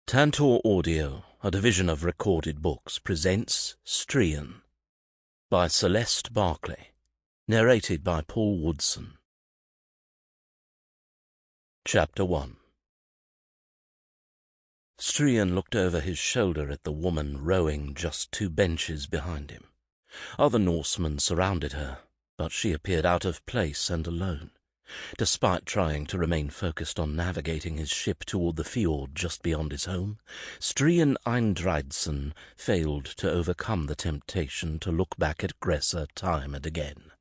Tantor Audio, a division of Recorded Books, presents Strian by Celeste Barclay, narrated by Paul Woodson. Chapter 1. Strian looked over his shoulder at the woman rowing just 2 benches behind him. Other Norsemen surrounded her, but she appeared out of place and alone. Despite trying to remain focused on navigating his ship toward the fjord just beyond his home, Strian Eindrideson failed to overcome the temptation to look back at Gressa time and again.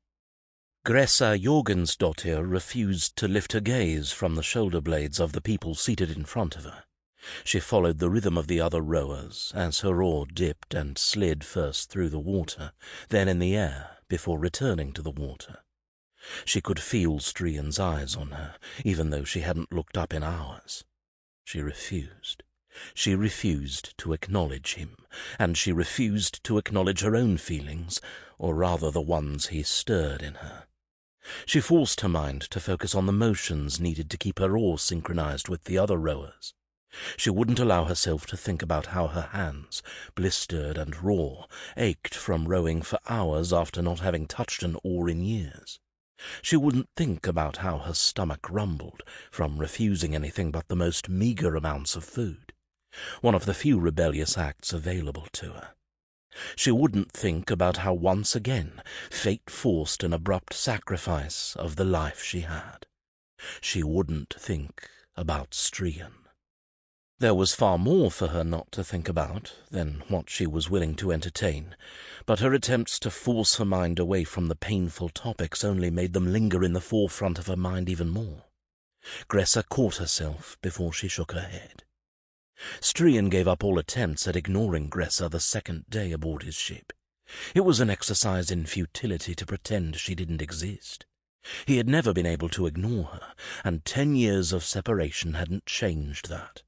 Gressa Jorgensdottir refused to lift her gaze from the shoulder blades of the people seated in front of her. She followed the rhythm of the other rowers as her oar dipped and slid first through the water, then in the air, before returning to the water. She could feel Strian's eyes on her, even though she hadn't looked up in hours. She refused. She refused to acknowledge him, and she refused to acknowledge her own feelings, or rather the ones he stirred in her. She forced her mind to focus on the motions needed to keep her oar synchronized with the other rowers. She wouldn't allow herself to think about how her hands, blistered and raw, ached from rowing for hours after not having touched an oar in years. She wouldn't think about how her stomach rumbled from refusing anything but the most meager amounts of food, one of the few rebellious acts available to her. She wouldn't think about how once again fate forced an abrupt sacrifice of the life she had. She wouldn't think about Strian. There was far more for her not to think about than what she was willing to entertain, but her attempts to force her mind away from the painful topics only made them linger in the forefront of her mind even more. Gressa caught herself before she shook her head. Strian gave up all attempts at ignoring Gressa the second day aboard his ship. It was an exercise in futility to pretend she didn't exist. He had never been able to ignore her, and 10 years of separation hadn't changed that.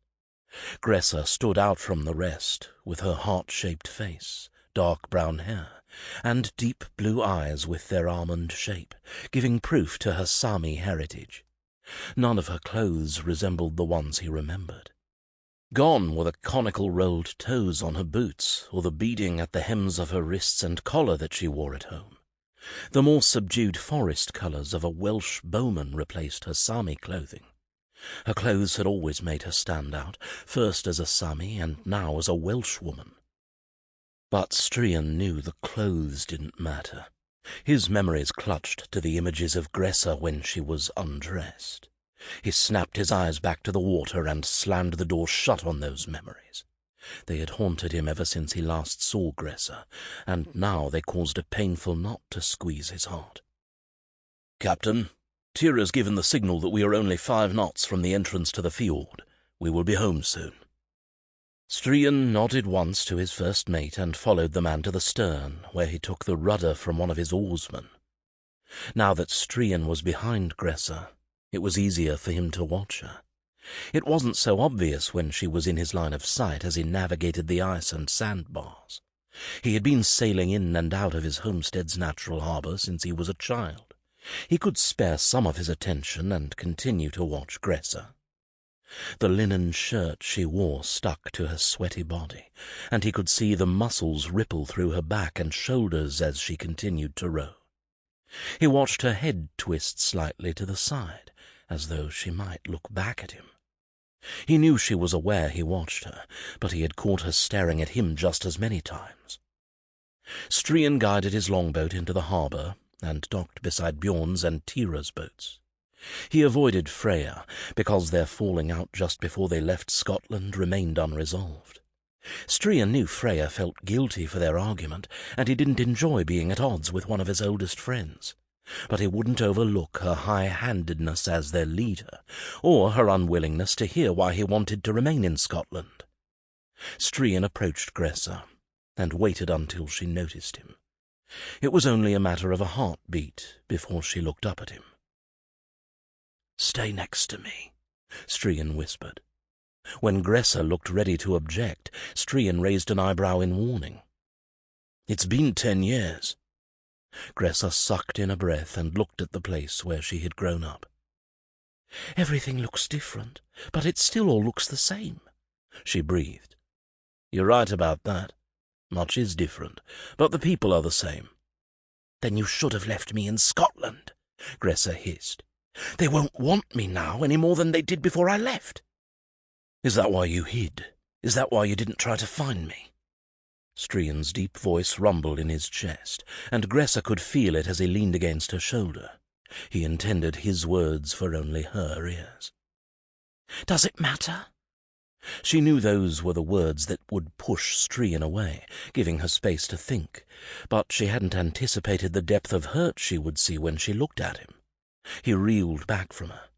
Gressa stood out from the rest, with her heart-shaped face, dark brown hair, and deep blue eyes with their almond shape, giving proof to her Sami heritage. None of her clothes resembled the ones he remembered. Gone were the conical rolled toes on her boots, or the beading at the hems of her wrists and collar that she wore at home. The more subdued forest colours of a Welsh bowman replaced her Sami clothing. Her clothes had always made her stand out, first as a Sami and now as a Welsh woman. But Strian knew the clothes didn't matter. His memories clutched to the images of Gressa when she was undressed. He snapped his eyes back to the water and slammed the door shut on those memories. They had haunted him ever since he last saw Gressa, and now they caused a painful knot to squeeze his heart. "Captain, Tira's given the signal that we are only 5 knots from the entrance to the fjord. We will be home soon." Strian nodded once to his first mate and followed the man to the stern, where he took the rudder from one of his oarsmen. Now that Strian was behind Gressa, it was easier for him to watch her. It wasn't so obvious when she was in his line of sight as he navigated the ice and sandbars. He had been sailing in and out of his homestead's natural harbour since he was a child. He could spare some of his attention and continue to watch Gressa. The linen shirt she wore stuck to her sweaty body, and he could see the muscles ripple through her back and shoulders as she continued to row. He watched her head twist slightly to the side, as though she might look back at him. He knew she was aware he watched her, but he had caught her staring at him just as many times. Strian guided his longboat into the harbour and docked beside Bjorn's and Tira's boats. He avoided Freya, because their falling out just before they left Scotland remained unresolved. Strian knew Freya felt guilty for their argument, and he didn't enjoy being at odds with one of his oldest friends. But he wouldn't overlook her high-handedness as their leader, or her unwillingness to hear why he wanted to remain in Scotland. Strian approached Gressa, and waited until she noticed him. It was only a matter of a heartbeat before she looked up at him. "Stay next to me," Strian whispered. When Gressa looked ready to object, Strian raised an eyebrow in warning. "It's been 10 years. Gressa sucked in a breath and looked at the place where she had grown up. "Everything looks different, but it still all looks the same. she breathed. "You're right about that. Much is different, but the people are the same." "Then you should have left me in Scotland," Gressa hissed. "They won't want me now any more than they did before I left." "Is that why you hid? Is that why you didn't try to find me?" Strian's deep voice rumbled in his chest, and Gressa could feel it as he leaned against her shoulder. He intended his words for only her ears. "Does it matter?" She knew those were the words that would push Strian away, giving her space to think, but she hadn't anticipated the depth of hurt she would see when she looked at him. He reeled back from her.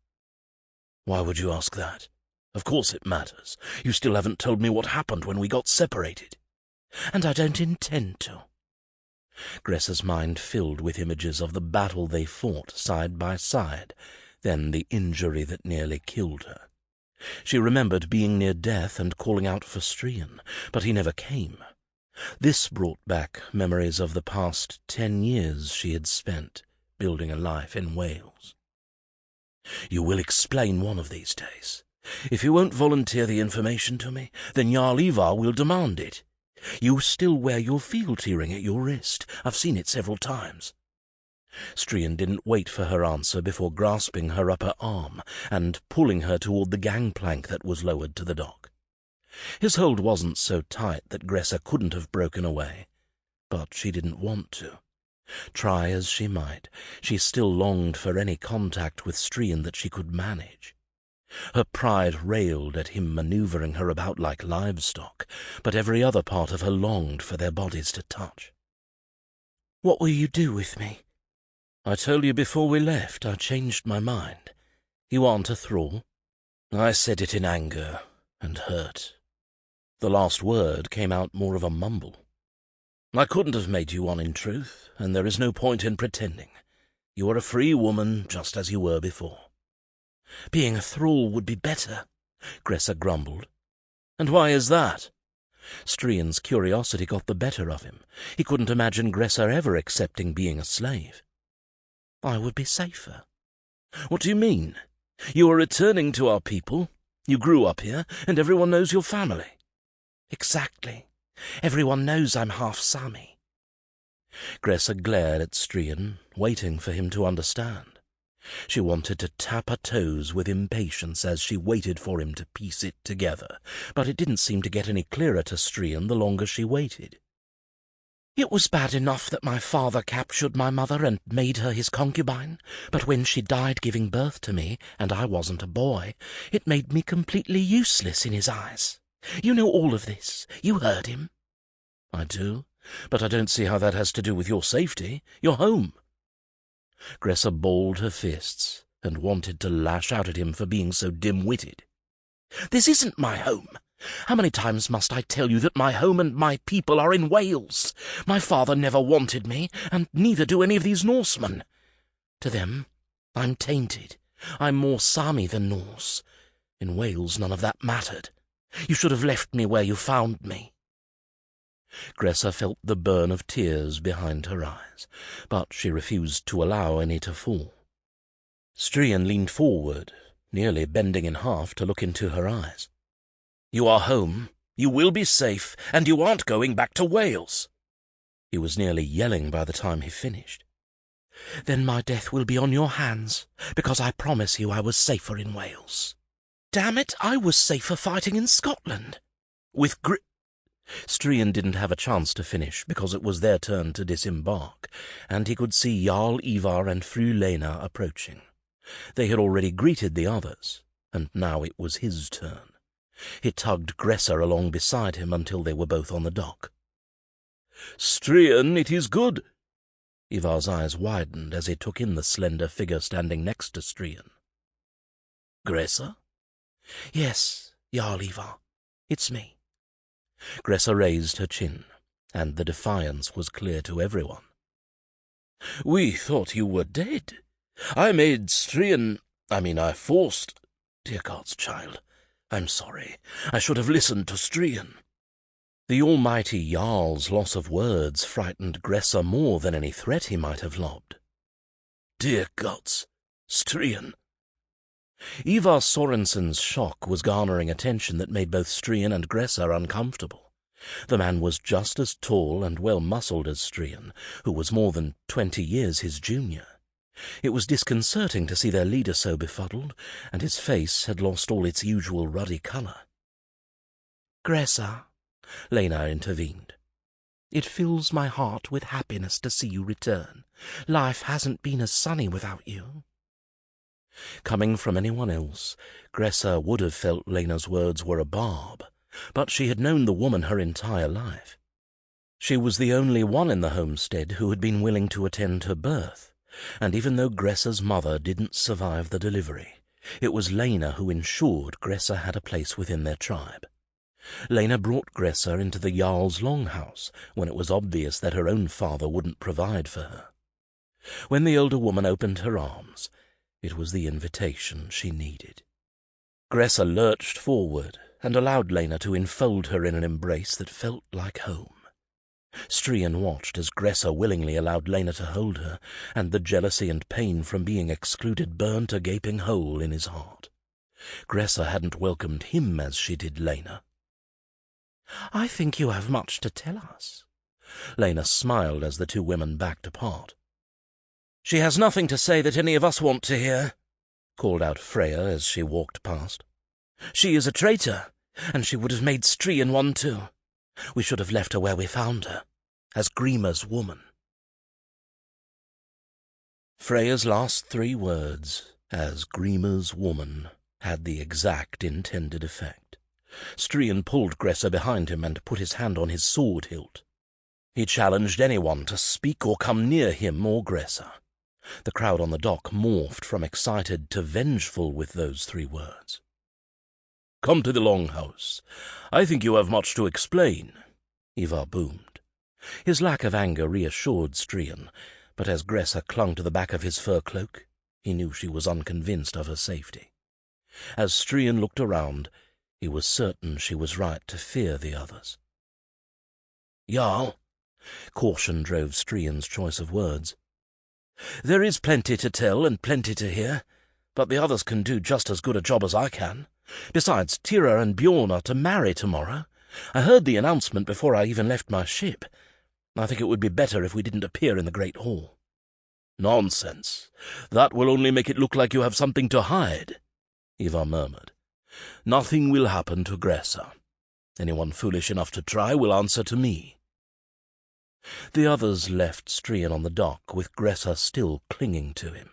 "Why would you ask that? Of course it matters. You still haven't told me what happened when we got separated." "And I don't intend to." Gressa's mind filled with images of the battle they fought side by side, then the injury that nearly killed her. She remembered being near death and calling out for Strian, but he never came. This brought back memories of the past 10 years she had spent building a life in Wales. "You will explain one of these days. If you won't volunteer the information to me, then Jarl Ivar will demand it. You still wear your fealty ring at your wrist. I've seen it several times." Strian didn't wait for her answer before grasping her upper arm and pulling her toward the gangplank that was lowered to the dock. His hold wasn't so tight that Gressa couldn't have broken away, but she didn't want to. Try as she might, she still longed for any contact with Strian that she could manage. Her pride railed at him maneuvering her about like livestock, but every other part of her longed for their bodies to touch. "What will you do with me?" "I told you before we left I changed my mind. You aren't a thrall." I said it in anger and hurt. The last word came out more of a mumble. "I couldn't have made you one in truth, and there is no point in pretending. You are a free woman just as you were before." "Being a thrall would be better," Gressa grumbled. "And why is that?" Strian's curiosity got the better of him. He couldn't imagine Gressa ever accepting being a slave. "I would be safer." "What do you mean? You are returning to our people. You grew up here, and everyone knows your family." "Exactly. Everyone knows I'm half Sami." Gressa glared at Strian, waiting for him to understand. She wanted to tap her toes with impatience as she waited for him to piece it together, but it didn't seem to get any clearer to Strian the longer she waited. "It was bad enough that my father captured my mother and made her his concubine, but when she died giving birth to me, and I wasn't a boy, it made me completely useless in his eyes. You know all of this. You heard him." "I do, but I don't see how that has to do with your safety. You're home." Gressa balled her fists and wanted to lash out at him for being so dim-witted. "This isn't my home. How many times must I tell you that my home and my people are in Wales? My father never wanted me, and neither do any of these Norsemen. To them, I'm tainted. I'm more Sami than Norse. In Wales, none of that mattered. You should have left me where you found me." Gressa felt the burn of tears behind her eyes, but she refused to allow any to fall. Strian leaned forward, nearly bending in half to look into her eyes. "You are home, you will be safe, and you aren't going back to Wales." He was nearly yelling by the time he finished. "Then my death will be on your hands, because I promise you I was safer in Wales. Damn it, I was safer fighting in Scotland." With Strian didn't have a chance to finish because it was their turn to disembark, and he could see Jarl Ivar and Fru Lena approaching. They had already greeted the others, and now it was his turn. He tugged Gressa along beside him until they were both on the dock. "Strian, it is good." Ivar's eyes widened as he took in the slender figure standing next to Strian. "Gressa?" "Yes, Jarl Ivar. It's me." Gressa raised her chin, and the defiance was clear to everyone. "We thought you were dead. I forced... Dear God's child, I'm sorry. I should have listened to Strian." The almighty Jarl's loss of words frightened Gressa more than any threat he might have lobbed. "Dear gods, Strian." Ivar Sorensen's shock was garnering attention that made both Strian and Gressa uncomfortable. The man was just as tall and well-muscled as Strian, who was more than 20 years his junior. It was disconcerting to see their leader so befuddled, and his face had lost all its usual ruddy colour. "Gressa," Lena intervened. "it fills my heart with happiness to see you return. Life hasn't been as sunny without you." Coming from anyone else, Gressa would have felt Lena's words were a barb, but she had known the woman her entire life. She was the only one in the homestead who had been willing to attend her birth, and even though Gressa's mother didn't survive the delivery, it was Lena who ensured Gressa had a place within their tribe. Lena brought Gressa into the Jarl's longhouse when it was obvious that her own father wouldn't provide for her. When the older woman opened her arms, it was the invitation she needed. Gressa lurched forward and allowed Lena to enfold her in an embrace that felt like home. Strian watched as Gressa willingly allowed Lena to hold her, and the jealousy and pain from being excluded burnt a gaping hole in his heart. Gressa hadn't welcomed him as she did Lena. "I think you have much to tell us." Lena smiled as the two women backed apart. "She has nothing to say that any of us want to hear," called out Freya as she walked past. "She is a traitor, and she would have made Strian one too. We should have left her where we found her, as Grima's woman." Freya's last 3 words, as Grima's woman, had the exact intended effect. Strian pulled Gressa behind him and put his hand on his sword hilt. He challenged anyone to speak or come near him or Gressa. The crowd on the dock morphed from excited to vengeful with those 3 words. "Come to the longhouse. I think you have much to explain," Ivar boomed. His lack of anger reassured Strian, but as Gressa clung to the back of his fur cloak, he knew she was unconvinced of her safety. As Strian looked around, he was certain she was right to fear the others. "Jarl," caution drove Strian's choice of words. "There is plenty to tell and plenty to hear, but the others can do just as good a job as I can. Besides, Tira and Bjorn are to marry tomorrow. I heard the announcement before I even left my ship. I think it would be better if we didn't appear in the Great Hall." "Nonsense. That will only make it look like you have something to hide," Ivar murmured. "Nothing will happen to Gressa. Anyone foolish enough to try will answer to me." The others left Strian on the dock, with Gressa still clinging to him.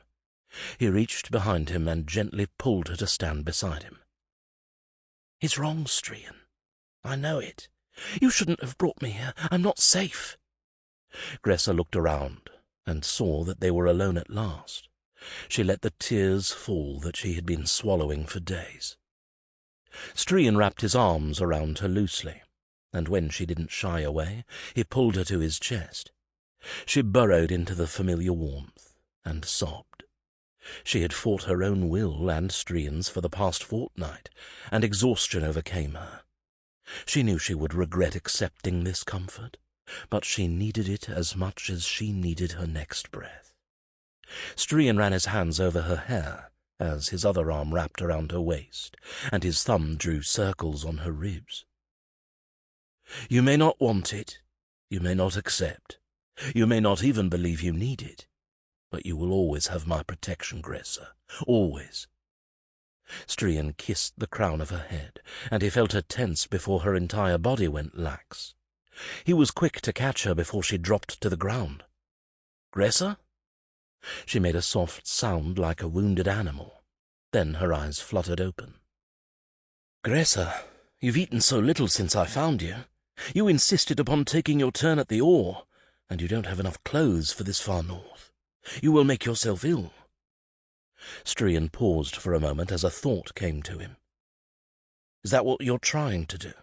He reached behind him and gently pulled her to stand beside him. "It's wrong, Strian. I know it. You shouldn't have brought me here. I'm not safe." Gressa looked around and saw that they were alone at last. She let the tears fall that she had been swallowing for days. Strian wrapped his arms around her loosely, and when she didn't shy away, he pulled her to his chest. She burrowed into the familiar warmth and sobbed. She had fought her own will and Strian's for the past fortnight, and exhaustion overcame her. She knew she would regret accepting this comfort, but she needed it as much as she needed her next breath. Strian ran his hands over her hair as his other arm wrapped around her waist, and his thumb drew circles on her ribs. "You may not want it, you may not accept, you may not even believe you need it, but you will always have my protection, Gressa, always." Strian kissed the crown of her head, and he felt her tense before her entire body went lax. He was quick to catch her before she dropped to the ground. "Gressa?" She made a soft sound like a wounded animal. Then her eyes fluttered open. "Gressa, you've eaten so little since I found you. You insisted upon taking your turn at the oar, and you don't have enough clothes for this far north. You will make yourself ill." Strian paused for a moment as a thought came to him. "Is that what you're trying to do?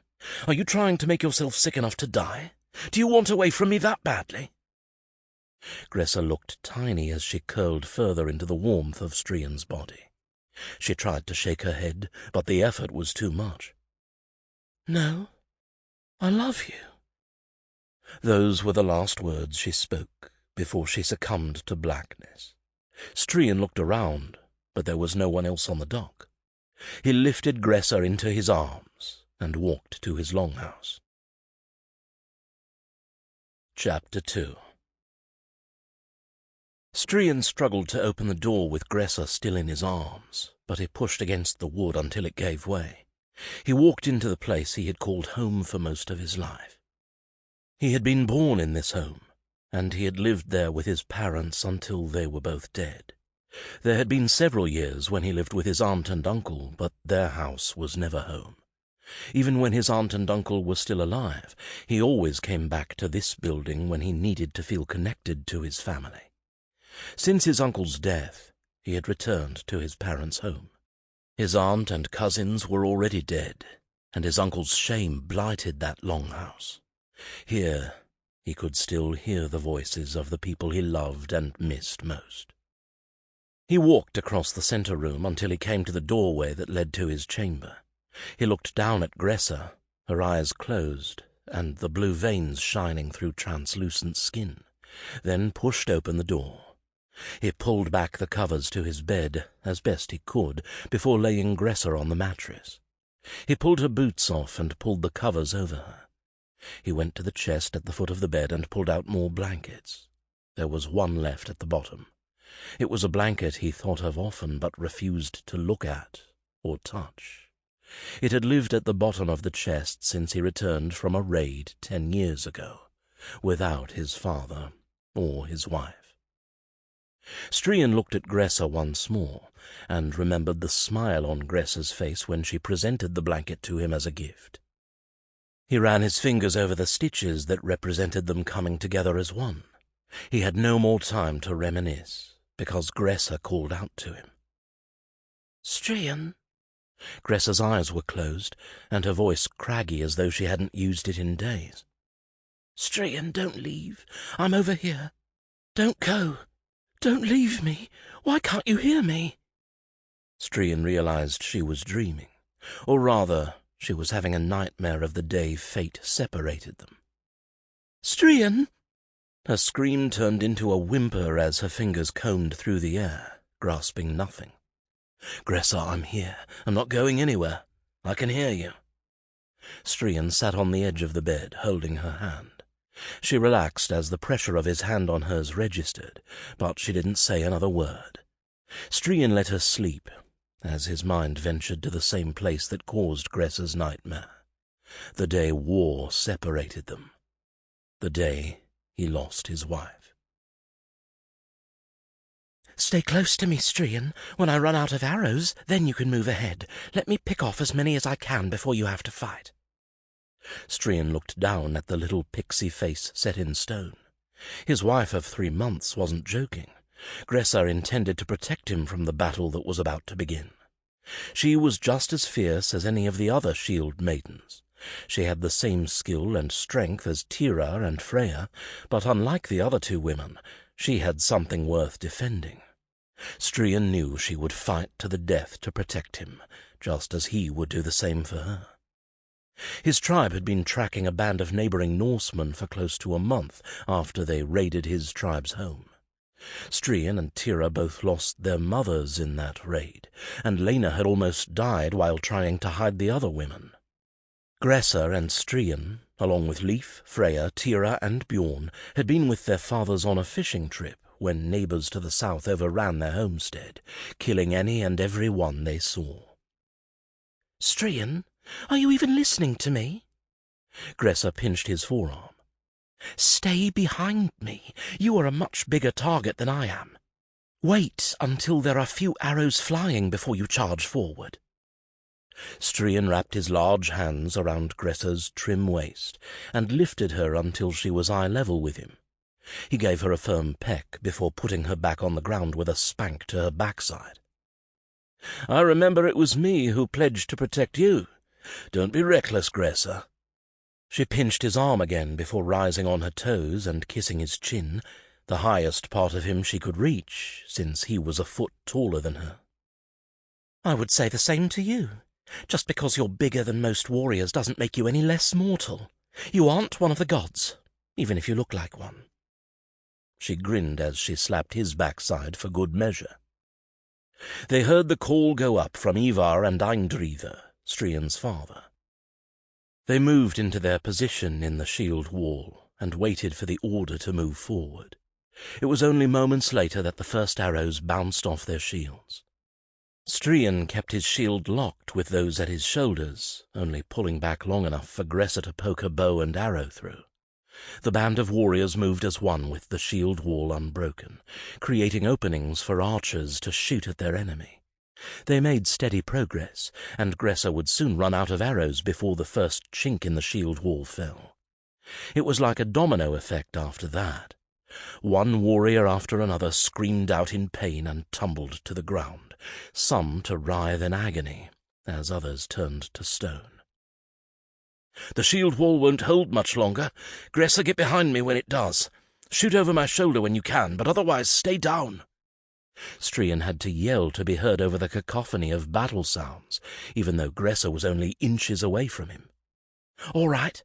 Are you trying to make yourself sick enough to die? Do you want away from me that badly?" Gressa looked tiny as she curled further into the warmth of Strian's body. She tried to shake her head, but the effort was too much. "No, I love you." Those were the last words she spoke before she succumbed to blackness. Strian looked around, but there was no one else on the dock. He lifted Gressa into his arms and walked to his longhouse. Chapter 2. Strian struggled to open the door with Gressa still in his arms, but he pushed against the wood until it gave way. He walked into the place he had called home for most of his life. He had been born in this home, and he had lived there with his parents until they were both dead. There had been several years when he lived with his aunt and uncle, but their house was never home. Even when his aunt and uncle were still alive, he always came back to this building when he needed to feel connected to his family. Since his uncle's death, he had returned to his parents' home. His aunt and cousins were already dead, and his uncle's shame blighted that longhouse. Here, he could still hear the voices of the people he loved and missed most. He walked across the center room until he came to the doorway that led to his chamber. He looked down at Gressa, her eyes closed, and the blue veins shining through translucent skin, then pushed open the door. He pulled back the covers to his bed as best he could before laying Gressa on the mattress. He pulled her boots off and pulled the covers over her. He went to the chest at the foot of the bed and pulled out more blankets. There was one left at the bottom. It was a blanket he thought of often but refused to look at or touch. It had lived at the bottom of the chest since he returned from a raid 10 years ago, without his father or his wife. Strian looked at Gressa once more, and remembered the smile on Gressa's face when she presented the blanket to him as a gift. He ran his fingers over the stitches that represented them coming together as one. He had no more time to reminisce, because Gressa called out to him. "Strian?" Gressa's eyes were closed, and her voice craggy as though she hadn't used it in days. "Strian, don't leave. I'm over here. Don't go. Don't leave me. Why can't you hear me?" Strian realized she was dreaming, or rather, she was having a nightmare of the day fate separated them. "Strian!" Her scream turned into a whimper as her fingers combed through the air, grasping nothing. "Gressa, I'm here. I'm not going anywhere. I can hear you." Strian sat on the edge of the bed, holding her hand. She relaxed as the pressure of his hand on hers registered, but she didn't say another word. Strian let her sleep, as his mind ventured to the same place that caused Gressa's nightmare. The day war separated them. The day he lost his wife. "Stay close to me, Strian. When I run out of arrows, then you can move ahead. Let me pick off as many as I can before you have to fight." Strian looked down at the little pixie face set in stone. His wife of 3 months wasn't joking. Gressa intended to protect him from the battle that was about to begin. She was just as fierce as any of the other shield maidens. She had the same skill and strength as Tira and Freya, but unlike the other 2 women, she had something worth defending. Strian knew she would fight to the death to protect him, just as he would do the same for her. His tribe had been tracking a band of neighboring Norsemen for close to a month after they raided his tribe's home. Strian and Tira both lost their mothers in that raid, and Lena had almost died while trying to hide the other women. Gressa and Strian, along with Leif, Freya, Tira, and Bjorn, had been with their fathers on a fishing trip when neighbors to the south overran their homestead, killing any and every one they saw. "Strian, are you even listening to me?" Gressa pinched his forearm. "Stay behind me. You are a much bigger target than I am. Wait until there are few arrows flying before you charge forward." Strian wrapped his large hands around Gressa's trim waist and lifted her until she was eye level with him. He gave her a firm peck before putting her back on the ground with a spank to her backside. "I remember it was me who pledged to protect you. Don't be reckless, Gressa." She pinched his arm again before rising on her toes and kissing his chin, the highest part of him she could reach, since he was a foot taller than her. "I would say the same to you. Just because you're bigger than most warriors doesn't make you any less mortal. You aren't one of the gods, even if you look like one." She grinned as she slapped his backside for good measure. They heard the call go up from Ivar and Eindrideson, Strian's father. They moved into their position in the shield wall and waited for the order to move forward. It was only moments later that the first arrows bounced off their shields. Strian kept his shield locked with those at his shoulders, only pulling back long enough for Gressa to poke her bow and arrow through. The band of warriors moved as one with the shield wall unbroken, creating openings for archers to shoot at their enemy. They made steady progress, and Gressa would soon run out of arrows before the first chink in the shield wall fell. It was like a domino effect after that. One warrior after another screamed out in pain and tumbled to the ground, some to writhe in agony, as others turned to stone. "The shield wall won't hold much longer. Gressa, get behind me when it does. Shoot over my shoulder when you can, but otherwise stay down." Strian had to yell to be heard over the cacophony of battle sounds, even though Gressa was only inches away from him. "All right."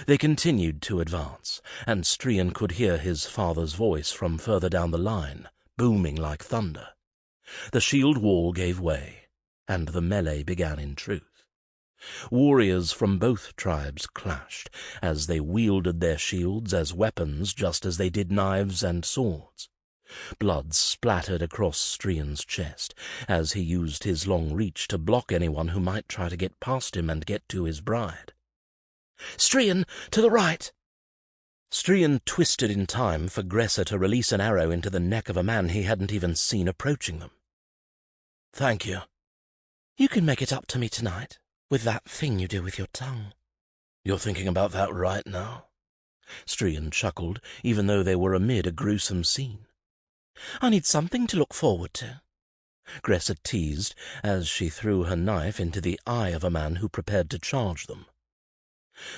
They continued to advance, and Strian could hear his father's voice from further down the line, booming like thunder. The shield wall gave way, and the melee began in truth. Warriors from both tribes clashed, as they wielded their shields as weapons just as they did knives and swords. Blood splattered across Strian's chest, as he used his long reach to block anyone who might try to get past him and get to his bride. "Strian, to the right!" Strian twisted in time for Gressa to release an arrow into the neck of a man he hadn't even seen approaching them. "Thank you." "You can make it up to me tonight, with that thing you do with your tongue." "You're thinking about that right now?" Strian chuckled, even though they were amid a gruesome scene. "I need something to look forward to," Gressa teased as she threw her knife into the eye of a man who prepared to charge them.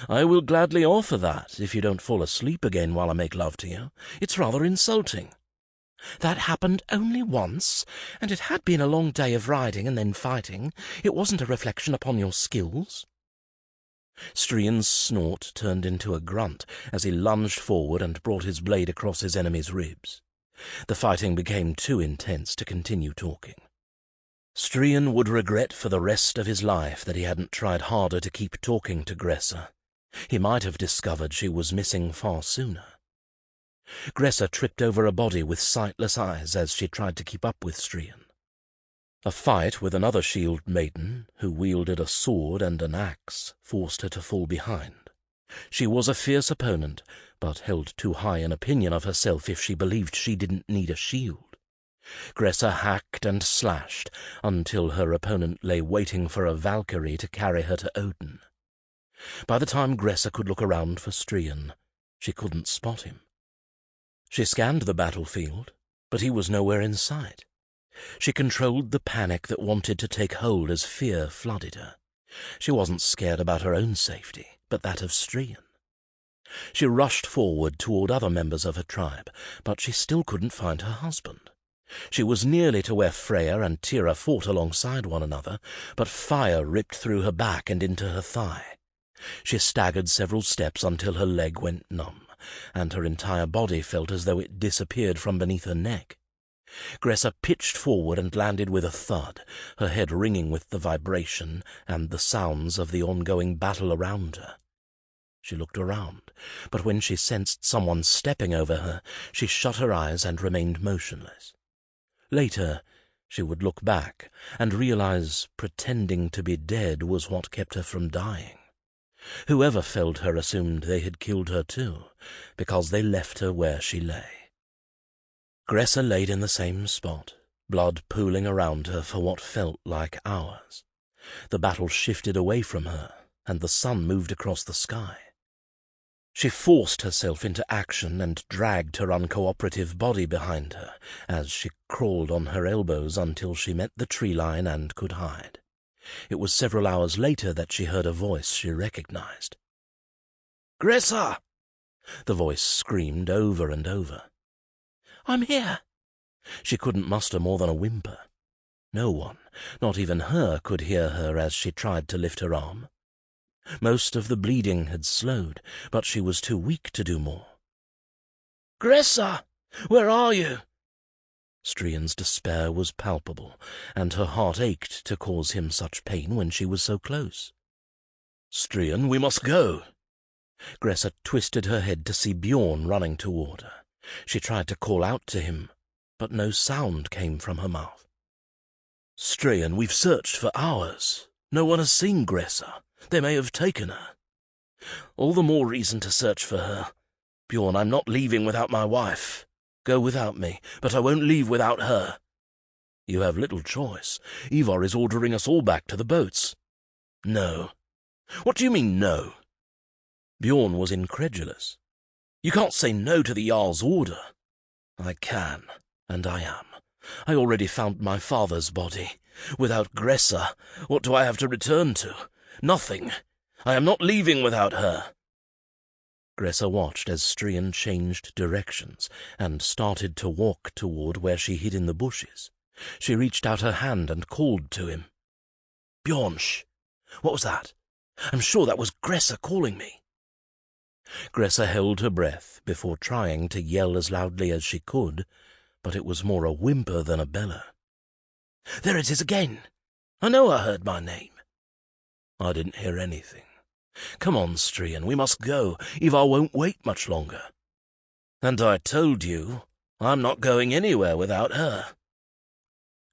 "I will gladly offer that if you don't fall asleep again while I make love to you. It's rather insulting." "That happened only once, and it had been a long day of riding and then fighting. It wasn't a reflection upon your skills." Strian's snort turned into a grunt as he lunged forward and brought his blade across his enemy's ribs. The fighting became too intense to continue talking. Strian would regret for the rest of his life that he hadn't tried harder to keep talking to Gressa. He might have discovered she was missing far sooner. Gressa tripped over a body with sightless eyes as she tried to keep up with Strian. A fight with another shield maiden, who wielded a sword and an axe, forced her to fall behind. She was a fierce opponent, but held too high an opinion of herself if she believed she didn't need a shield. Gressa hacked and slashed until her opponent lay waiting for a Valkyrie to carry her to Odin. By the time Gressa could look around for Strian, she couldn't spot him. She scanned the battlefield, but he was nowhere in sight. She controlled the panic that wanted to take hold as fear flooded her. She wasn't scared about her own safety, but that of Strian. She rushed forward toward other members of her tribe, but she still couldn't find her husband. She was nearly to where Freya and Tira fought alongside one another, but fire ripped through her back and into her thigh. She staggered several steps until her leg went numb, and her entire body felt as though it disappeared from beneath her neck. Gressa pitched forward and landed with a thud, her head ringing with the vibration and the sounds of the ongoing battle around her. She looked around, but when she sensed someone stepping over her, she shut her eyes and remained motionless. Later, she would look back and realize pretending to be dead was what kept her from dying. Whoever felled her assumed they had killed her too, because they left her where she lay. Gressa laid in the same spot, blood pooling around her for what felt like hours. The battle shifted away from her, and the sun moved across the sky. She forced herself into action and dragged her uncooperative body behind her as she crawled on her elbows until she met the tree line and could hide. It was several hours later that she heard a voice she recognized. "Gressa!" The voice screamed over and over. "I'm here." She couldn't muster more than a whimper. No one, not even her, could hear her as she tried to lift her arm. Most of the bleeding had slowed, but she was too weak to do more. "Gressa, where are you?" Strian's despair was palpable, and her heart ached to cause him such pain when she was so close. "Strian, we must go." Gressa twisted her head to see Bjorn running toward her. She tried to call out to him, but no sound came from her mouth. "Strian, we've searched for hours. No one has seen Gressa. They may have taken her." "All the more reason to search for her. Bjorn, I'm not leaving without my wife. Go without me, but I won't leave without her." "You have little choice. Ivar is ordering us all back to the boats." "No." "What do you mean, no?" Bjorn was incredulous. "You can't say no to the Jarl's order." "I can, and I am. I already found my father's body. Without Gressa, what do I have to return to? Nothing. I am not leaving without her." Gressa watched as Strian changed directions and started to walk toward where she hid in the bushes. She reached out her hand and called to him. "Bjorn, shh! What was that? I'm sure that was Gressa calling me." Gressa held her breath before trying to yell as loudly as she could, but it was more a whimper than a bellow. "There it is again! I know I heard my name." "I didn't hear anything. Come on, Strian, we must go. Ivar won't wait much longer." "And I told you, I'm not going anywhere without her."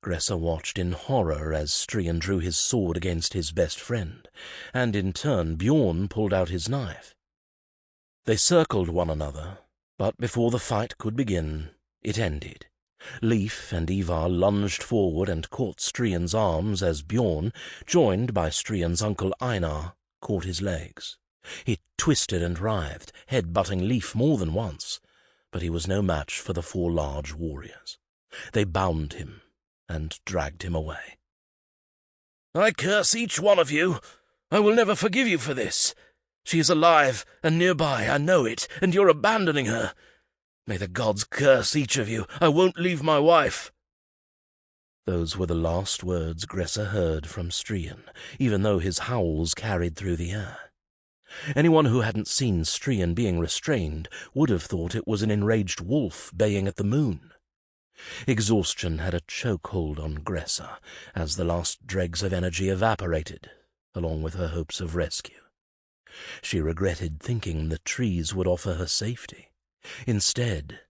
Gressa watched in horror as Strian drew his sword against his best friend, and in turn Bjorn pulled out his knife. They circled one another, but before the fight could begin, it ended. Leif and Ivar lunged forward and caught Strian's arms as Bjorn, joined by Strian's uncle Einar, caught his legs. He twisted and writhed, head-butting Leif more than once, but he was no match for the four large warriors. They bound him and dragged him away. "I curse each one of you! I will never forgive you for this! She is alive and nearby, I know it, and you're abandoning her! May the gods curse each of you! I won't leave my wife!" Those were the last words Gressa heard from Strian, even though his howls carried through the air. Anyone who hadn't seen Strian being restrained would have thought it was an enraged wolf baying at the moon. Exhaustion had a chokehold on Gressa as the last dregs of energy evaporated, along with her hopes of rescue. She regretted thinking the trees would offer her safety. Instead,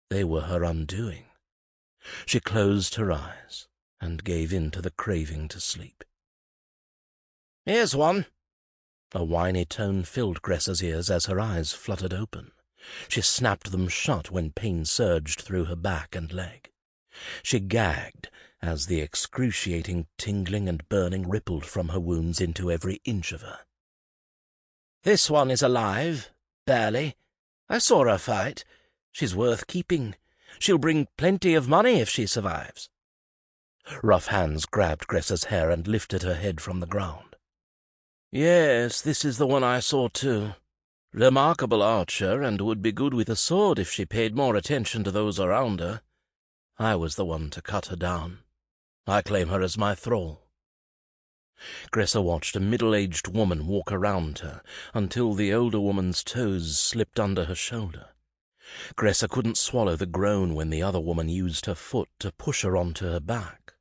they were her undoing. She closed her eyes and gave in to the craving to sleep. "Here's one." A whiny tone filled Gressa's ears as her eyes fluttered open. She snapped them shut when pain surged through her back and leg. She gagged as the excruciating tingling and burning rippled from her wounds into every inch of her. "This one is alive, barely. I saw her fight. She's worth keeping. She'll bring plenty of money if she survives." Rough hands grabbed Gressa's hair and lifted her head from the ground. "Yes, this is the one I saw too. Remarkable archer, and would be good with a sword if she paid more attention to those around her. I was the one to cut her down. I claim her as my thrall." Gressa watched a middle-aged woman walk around her until the older woman's toes slipped under her shoulder. Gressa couldn't swallow the groan when the other woman used her foot to push her onto her back.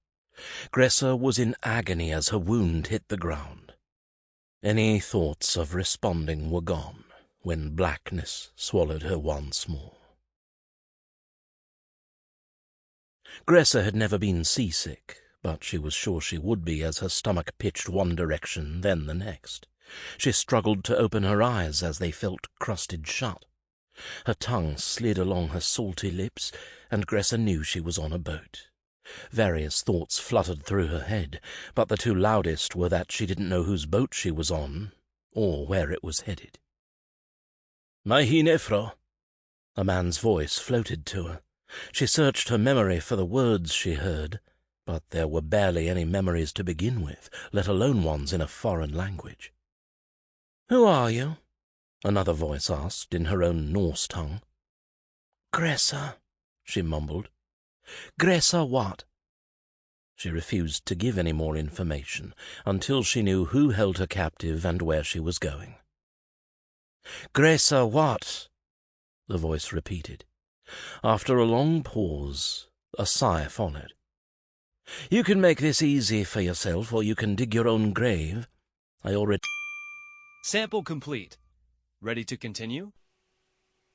Gressa was in agony as her wound hit the ground. Any thoughts of responding were gone when blackness swallowed her once more. Gressa had never been seasick, but she was sure she would be as her stomach pitched one direction, then the next. She struggled to open her eyes as they felt crusted shut. Her tongue slid along her salty lips, and Gressa knew she was on a boat. Various thoughts fluttered through her head, but the two loudest were that she didn't know whose boat she was on, or where it was headed. "Mahinefro," a man's voice floated to her. She searched her memory for the words she heard, but there were barely any memories to begin with, let alone ones in a foreign language. "Who are you?" another voice asked in her own Norse tongue. "Gressa," she mumbled. "Gressa what?" She refused to give any more information until she knew who held her captive and where she was going. "Gressa what?" the voice repeated. After a long pause, A sigh followed. "You can make this easy for yourself, or you can dig your own grave. I already—" Sample complete. Ready to continue?